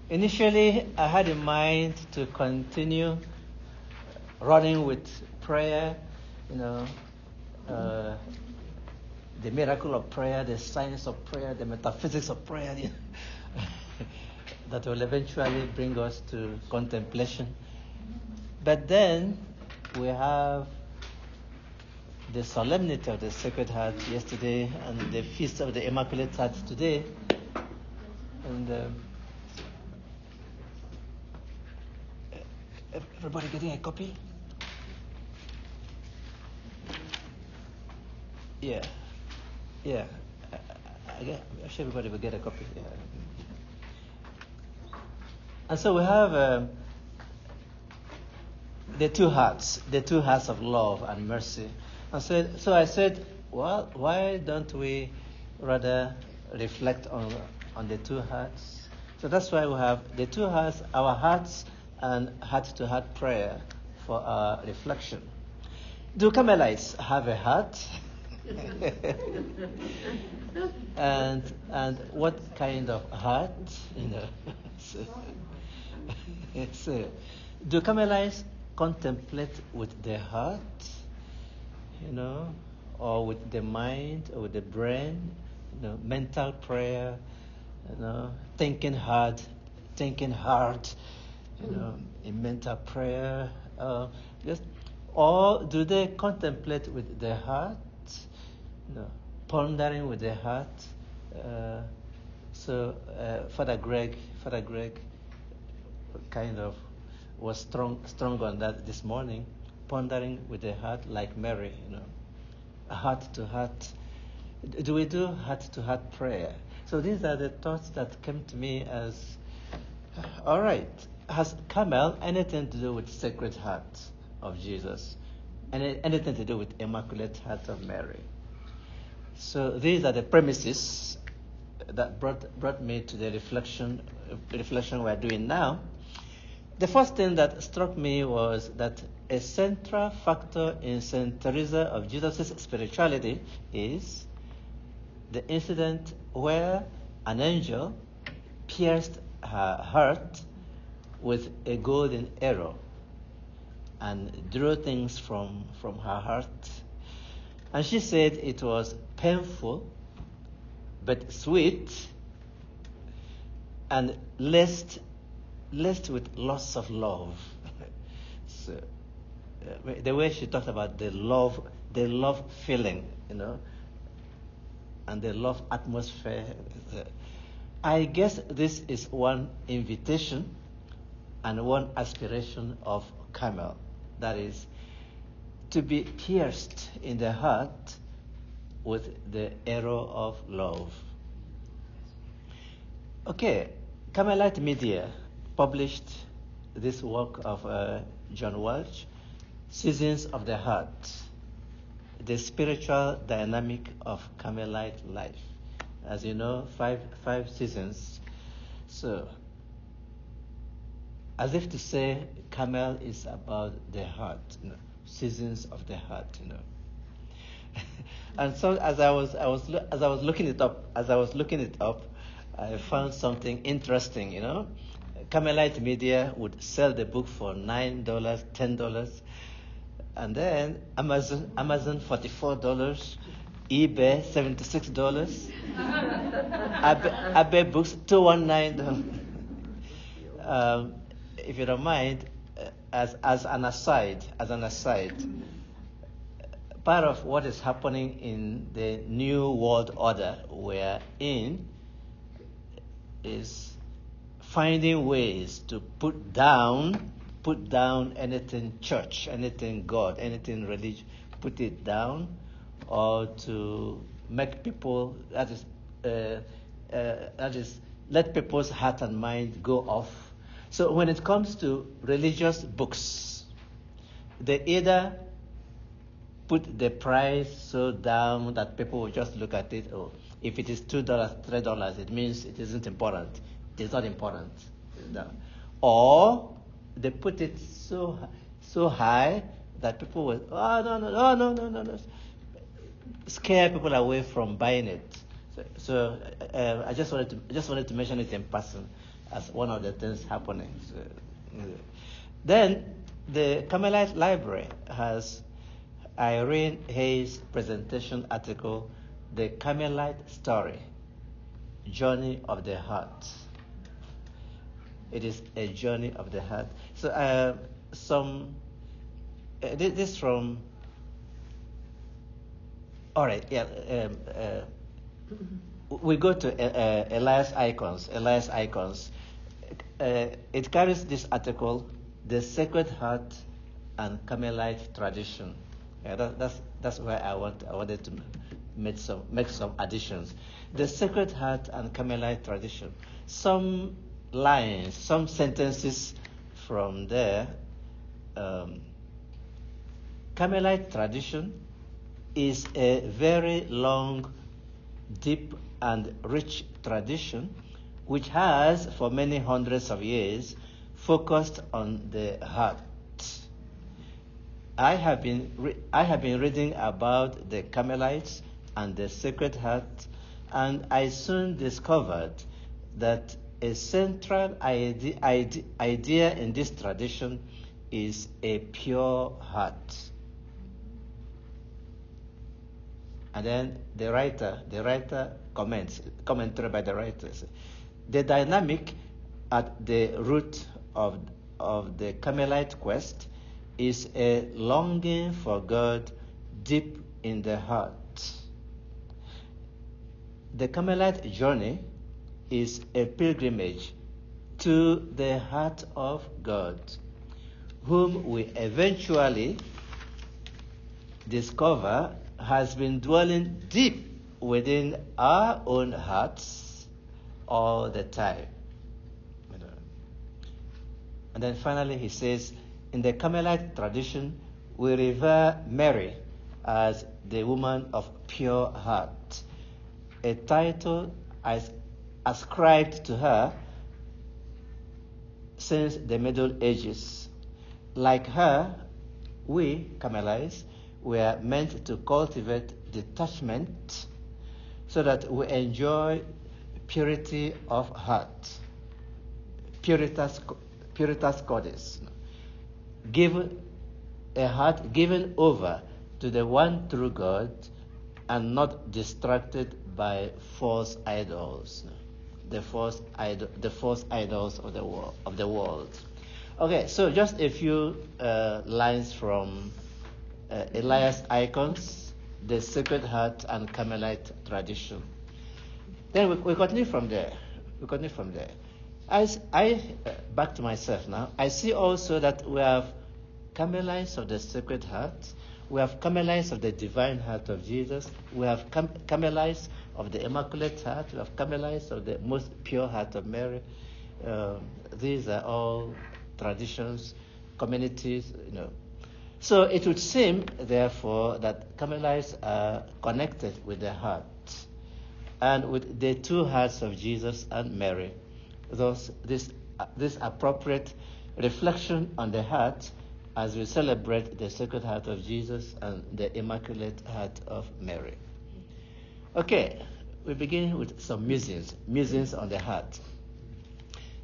Initially, I had in mind to continue running with prayer, the miracle of prayer, the science of prayer, the metaphysics of prayer, that will eventually bring us to contemplation. But then we have the solemnity of the Sacred Heart yesterday and the Feast of the Immaculate Heart today. And everybody getting a copy? Yeah. I'm sure everybody will get a copy. Yeah. And so we have the two hearts of love and mercy. And so I said, well, why don't we rather reflect on the two hearts? So that's why we have the two hearts, our hearts and heart-to-heart prayer for our reflection. Do Carmelites have a heart? and what kind of heart? So, do Carmelites contemplate with their heart, or with the mind, or with the brain, mental prayer, thinking hard, in mental prayer, or do they contemplate with their heart, pondering with their heart? So Father Greg kind of was strong on that this morning, pondering with the heart like Mary, a heart to heart. Do we do heart to heart prayer? So these are the thoughts that came to me as, all right, has Carmel anything to do with Sacred Heart of Jesus? Anything to do with Immaculate Heart of Mary? So these are the premises that brought me to the reflection we're doing now. The first thing that struck me was that a central factor in St. Teresa of Jesus' spirituality is the incident where an angel pierced her heart with a golden arrow and drew things from her heart. And she said it was painful, but sweet, and laced with lots of love. So, the way she talked about the love feeling, and the love atmosphere. I guess this is one invitation and one aspiration of Carmel. That is, to be pierced in the heart with the arrow of love. Okay, Carmelite Media published this work of John Welch, Seasons of the Heart, the spiritual dynamic of Carmelite life. As you know, five seasons. So, as if to say, Carmel is about the heart, seasons of the heart, And so, as I was looking it up, I found something interesting, Carmelite Media would sell the book for $9, $10, and then Amazon $44, eBay $76, Abbey Books $219. If you don't mind, as an aside, part of what is happening in the new world order we're in is finding ways to put down anything church, anything God, anything religion, put it down, or to make people, that is let people's heart and mind go off. So when it comes to religious books, they either put the price so down that people will just look at it, or if it is $2, $3, it means it isn't important. It is not important. Or they put it so high that people will, no, scare people away from buying it. So I just wanted to mention it in passing. as one of the things happening. Then the Carmelite Library has Irene Hayes' presentation article, The Carmelite Story, Journey of the Heart. It is a journey of the heart. So this from, all right, we go to Elias Icons. It carries this article, The Sacred Heart and Carmelite Tradition. That's where I wanted to make some additions. The Sacred Heart and Carmelite Tradition. Some lines, some sentences from there. Carmelite tradition is a very long, deep, and rich tradition which has, for many hundreds of years, focused on the heart. I have been reading about the Carmelites and the Sacred Heart, and I soon discovered that a central idea in this tradition is a pure heart. And then the writer comments, commentary by the writers. The dynamic at the root of the Carmelite quest is a longing for God deep in the heart. The Carmelite journey is a pilgrimage to the heart of God, whom we eventually discover has been dwelling deep within our own hearts all the time. And then finally he says, in the Carmelite tradition, we revere Mary as the woman of pure heart, a title ascribed to her since the Middle Ages. Like her, we, Carmelites, were meant to cultivate detachment so that we enjoy purity of heart, puritas cordis, a heart given over to the one true God and not distracted by false idols, the false idols of the world. Okay, so just a few lines from Elias Icons, The Sacred Heart and Carmelite Tradition. Then we continue from there. Back to myself now. I see also that we have Carmelites of the Sacred Heart. We have Carmelites of the Divine Heart of Jesus. We have Carmelites of the Immaculate Heart. We have Carmelites of the Most Pure Heart of Mary. These are all traditions, communities, So it would seem, therefore, that Carmelites are connected with the heart and with the two hearts of Jesus and Mary. Thus, this appropriate reflection on the heart as we celebrate the Sacred Heart of Jesus and the Immaculate Heart of Mary. Okay, we begin with some musings on the heart.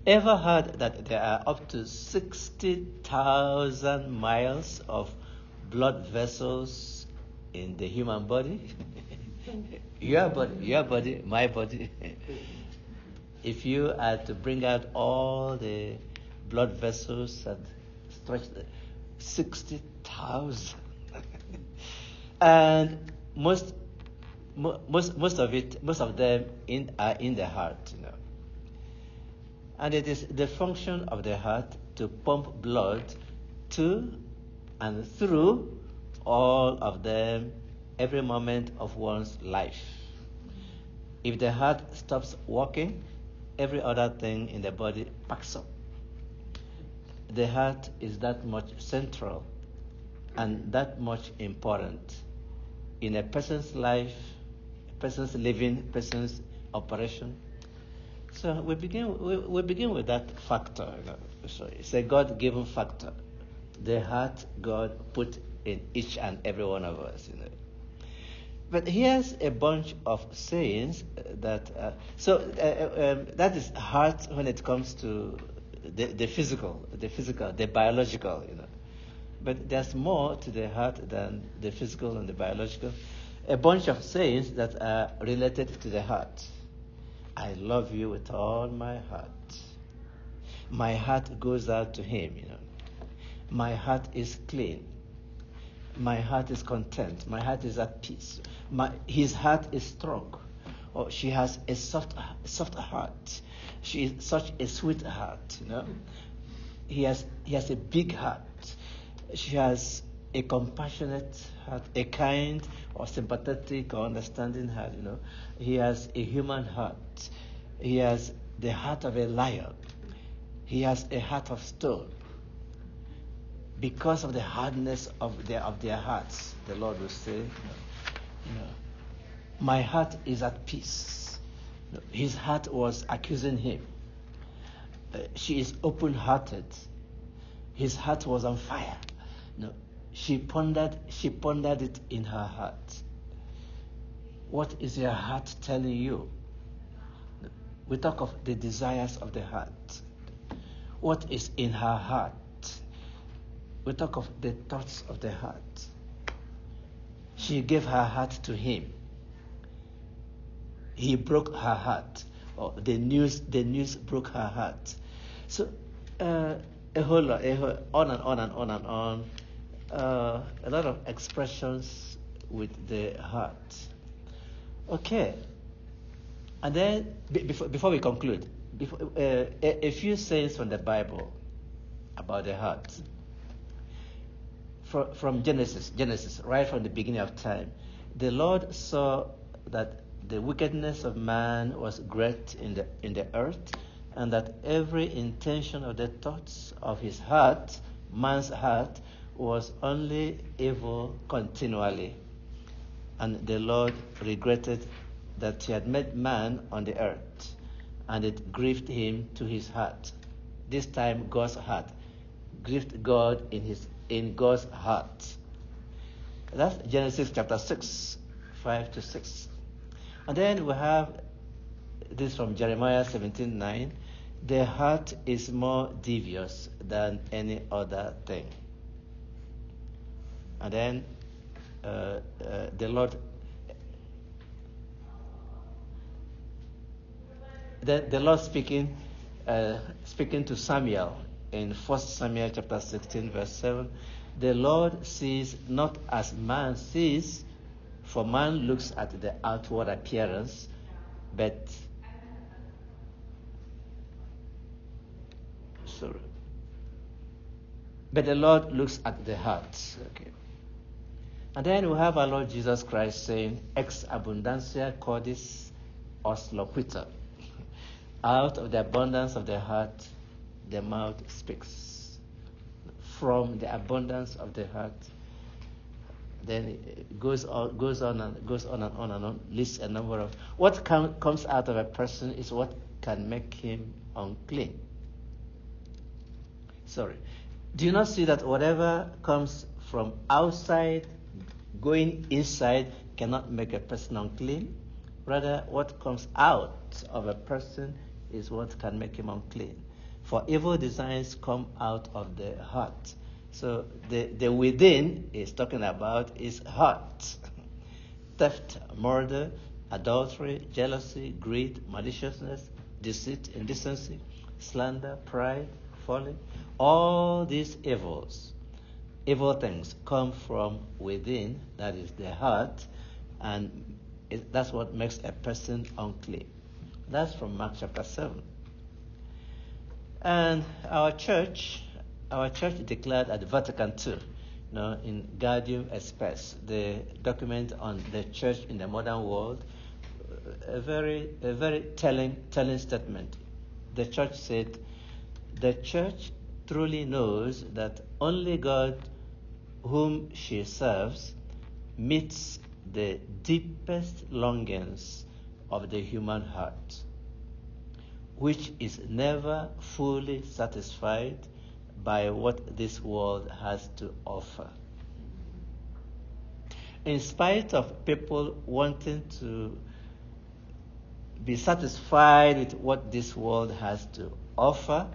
Ever heard that there are up to 60,000 miles of blood vessels in the human body? Your body, my body. If you are to bring out all the blood vessels and stretch 60,000, and most of them are in the heart, And it is the function of the heart to pump blood to and through all of them every moment of one's life. If the heart stops working, every other thing in the body packs up. The heart is that much central and that much important in a person's life, a person's living, a person's operation. So we begin with that factor. So it's a God-given factor. The heart God put in each and every one of us. But here's a bunch of sayings that, that is heart when it comes to the physical, the biological, But there's more to the heart than the physical and the biological. A bunch of sayings that are related to the heart. I love you with all my heart. My heart goes out to him, My heart is clean. My heart is content. My heart is at peace. His heart is strong. Or she has a soft heart. She is such a sweet heart, He has a big heart. She has a compassionate heart, a kind or sympathetic or understanding heart, He has a human heart. He has the heart of a lion. He has a heart of stone. Because of the hardness of their hearts, the Lord will say, my heart is at peace. His heart was accusing him. She is open-hearted. His heart was on fire. She pondered it in her heart. What is your heart telling you? We talk of the desires of the heart. What is in her heart? We talk of the thoughts of the heart. She gave her heart to him. He broke her heart. Or the news broke her heart. So a whole lot, on and on and on and on. A lot of expressions with the heart. Okay. And then before we conclude, a few sayings from the Bible about the heart. From Genesis, right from the beginning of time, the Lord saw that the wickedness of man was great in the earth, and that every intention of the thoughts of his heart, man's heart, was only evil continually. And the Lord regretted that he had made man on the earth, and it grieved him to his heart. This time God's heart grieved God in God's heart. That's Genesis chapter 6, 5-6. And then we have this from Jeremiah 17:9. The heart is more devious than any other thing. And then the Lord speaking to Samuel in 1 Samuel chapter 16 verse 7. The Lord sees not as man sees, for man looks at the outward appearance, but the Lord looks at the heart. Okay. And then we have our Lord Jesus Christ saying, ex abundantia cordis os loquita. Out of the abundance of the heart, the mouth speaks. From the abundance of the heart, then it goes on and on, lists a number of what comes out of a person is what can make him unclean. Do you not see that whatever comes from outside going inside cannot make a person unclean? Rather, what comes out of a person is what can make him unclean. For evil designs come out of the heart. So the within is talking about is heart. Theft, murder, adultery, jealousy, greed, maliciousness, deceit, indecency, slander, pride, folly. All these evil things come from within, that is the heart, and that's what makes a person unclean. That's from Mark chapter 7. And our church declared at the Vatican II, in Gaudium et Spes, the document on the church in the modern world, a very telling statement. The church said, the church truly knows that only God, whom she serves, meets the deepest longings of the human heart, which is never fully satisfied by what this world has to offer. in spite of people wanting to be satisfied with what this world has to offer,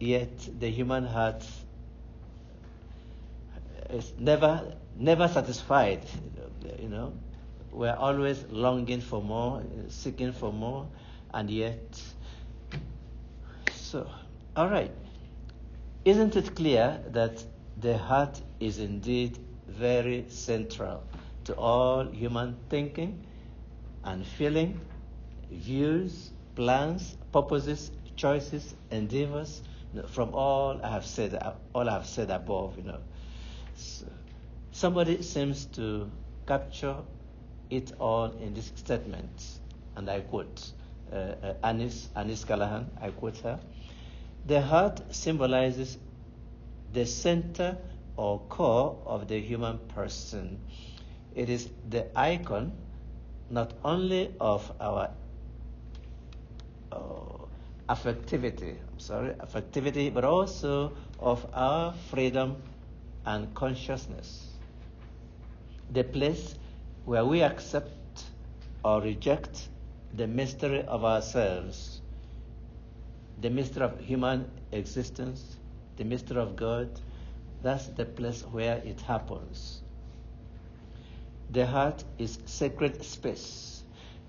yet the human heart is never satisfied. You know, we're always longing for more, seeking for more, and yet. So, all right. Isn't it clear that the heart is indeed very central to all human thinking and feeling, views, plans, purposes, choices, endeavors, from all I have said above, So, somebody seems to capture it all in this statement, and I quote Annis Callahan, I quote her. The heart symbolizes the center or core of the human person. It is the icon not only of our affectivity, but also of our freedom and consciousness. The place where we accept or reject the mystery of ourselves, the mystery of human existence, the mystery of God. That's the place where it happens. The heart is sacred space.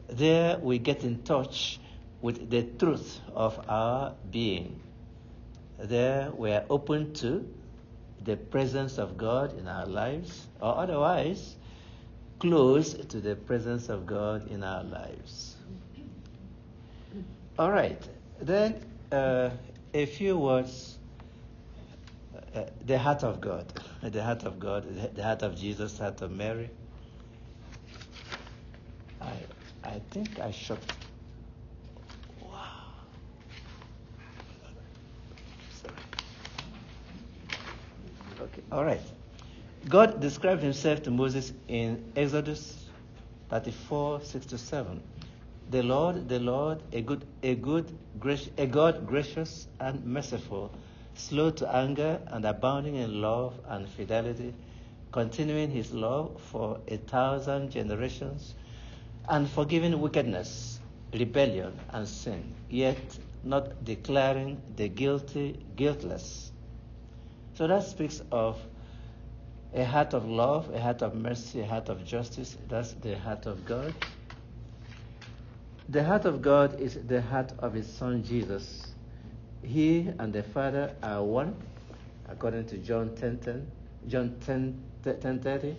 There we get in touch with the truth of our being. There we are open to the presence of God in our lives, or otherwise close to the presence of God in our lives. All right, then a few words. The heart of God, the heart of God, the heart of Jesus, the heart of Mary. I think I should. Wow. Sorry. Okay. All right. God described himself to Moses in Exodus 34:6-7. The Lord, a God gracious and merciful, slow to anger and abounding in love and fidelity, continuing his love for 1,000 generations, and forgiving wickedness, rebellion, and sin, yet not declaring the guilty guiltless. So that speaks of a heart of love, a heart of mercy, a heart of justice. That's the heart of God. The heart of God is the heart of his Son Jesus. He and the Father are one, according to John 10:30.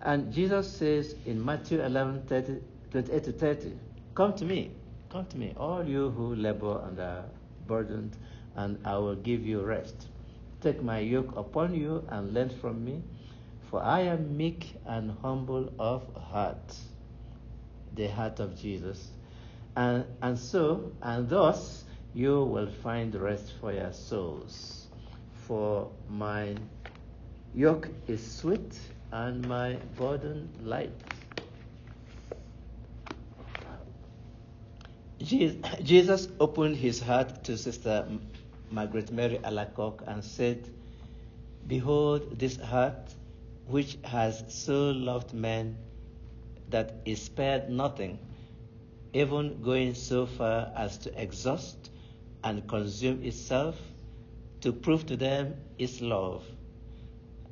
And Jesus says in Matthew 11:28-30, Come to me, all you who labor and are burdened, and I will give you rest. Take my yoke upon you and learn from me, for I am meek and humble of heart. The heart of Jesus. And thus you will find rest for your souls. For my yoke is sweet and my burden light. Jesus opened his heart to Sister Margaret Mary Alacoque and said, Behold this heart which has so loved men that it spared nothing, even going so far as to exhaust and consume itself to prove to them its love.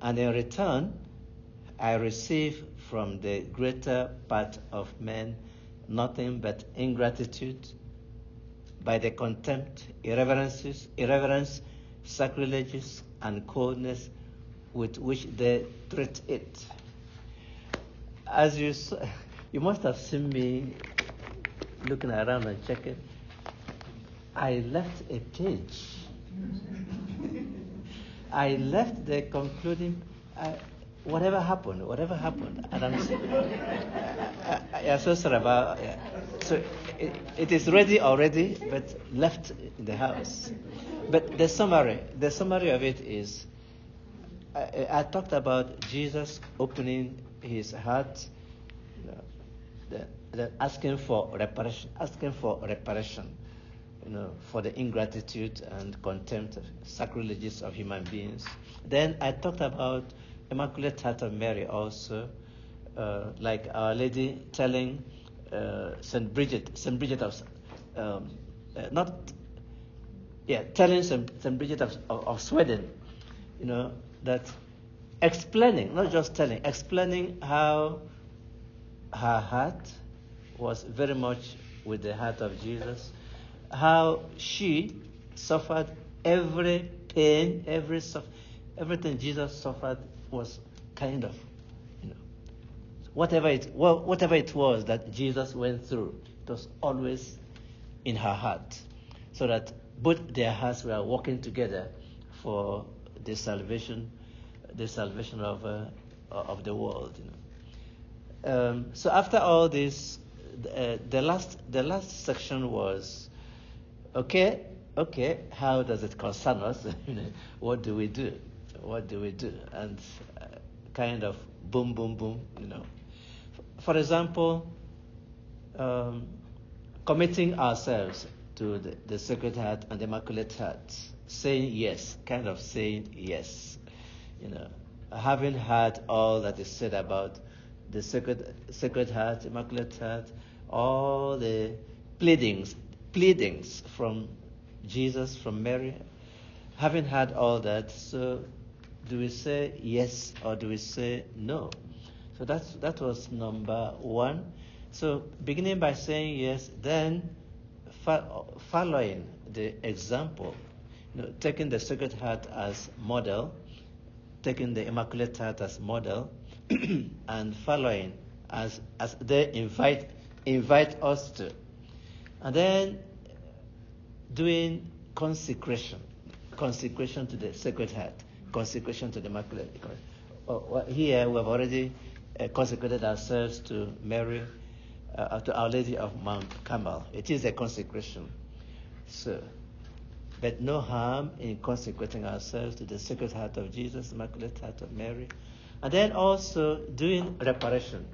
And in return, I receive from the greater part of men nothing but ingratitude by the contempt, irreverence, sacrileges, and coldness with which they treat it. As you must have seen me looking around and checking. I left a page. I left the concluding. Whatever happened, and I'm so sorry about. So it is ready already, but left in the house. But the summary of it is, I talked about Jesus opening his heart, asking for reparation, for the ingratitude and contempt, sacrileges of human beings. Then I talked about Immaculate Heart of Mary also, like Our Lady telling Saint Bridget of not yeah, telling Saint Bridget of Sweden, that explaining, not just telling, explaining how her heart was very much with the heart of Jesus, how she suffered every pain, everything Jesus suffered was kind of, whatever it was that Jesus went through, it was always in her heart, so that both their hearts were working together for the salvation of the world. So after all this, the last section was, okay, how does it concern us? What do we do? And kind of boom, boom, boom. For example, committing ourselves to the Sacred Heart and the Immaculate Heart, saying yes, having heard all that is said about the Sacred Heart, Immaculate Heart, all the pleadings from Jesus, from Mary, having heard all that, so do we say yes or do we say no? So that was number one. So beginning by saying yes, then following the example, taking the Sacred Heart as model, taking the Immaculate Heart as model, and following as they invite us to, and then doing consecration to the Sacred Heart, consecration to the Immaculate. Here we have already consecrated ourselves to Mary, to Our Lady of Mount Carmel. It is a consecration. So, but no harm in consecrating ourselves to the Sacred Heart of Jesus, Immaculate Heart of Mary, and then also doing reparation.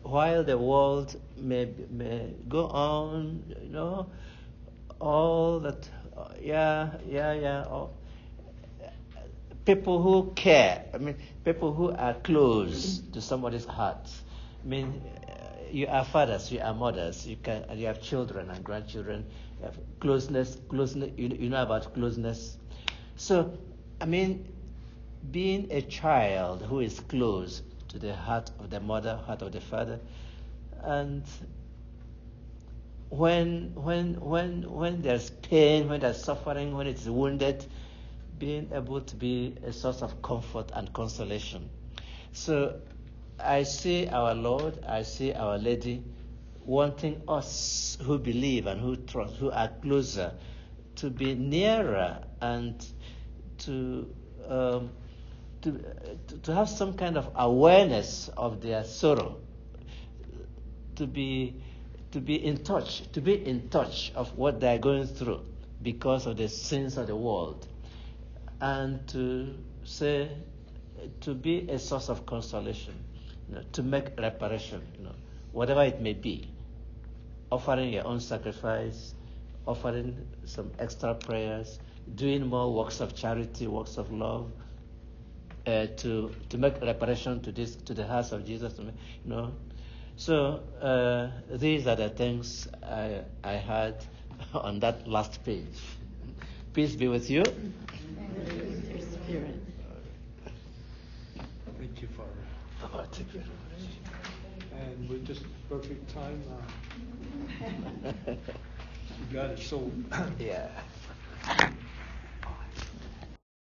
While the world may go on, all that, people who care, people who are close to somebody's heart. You are fathers, you are mothers, you have children and grandchildren, you have closeness, you know about closeness. So, being a child who is close to the heart of the mother, heart of the father, and when there's pain, when there's suffering, when it's wounded, being able to be a source of comfort and consolation. So I see our Lord, I see Our Lady wanting us who believe and who trust, who are closer, to be nearer and to have some kind of awareness of their sorrow, to be in touch of what they are going through because of the sins of the world, and to be a source of consolation, to make reparation, whatever it may be, offering your own sacrifice, offering some extra prayers, doing more works of charity, works of love, to make reparation to the house of Jesus, So these are the things I had on that last page. Peace be with you. And with your spirit. Thank you, Father. Oh, thank you. And with just perfect time, you got it. So yeah.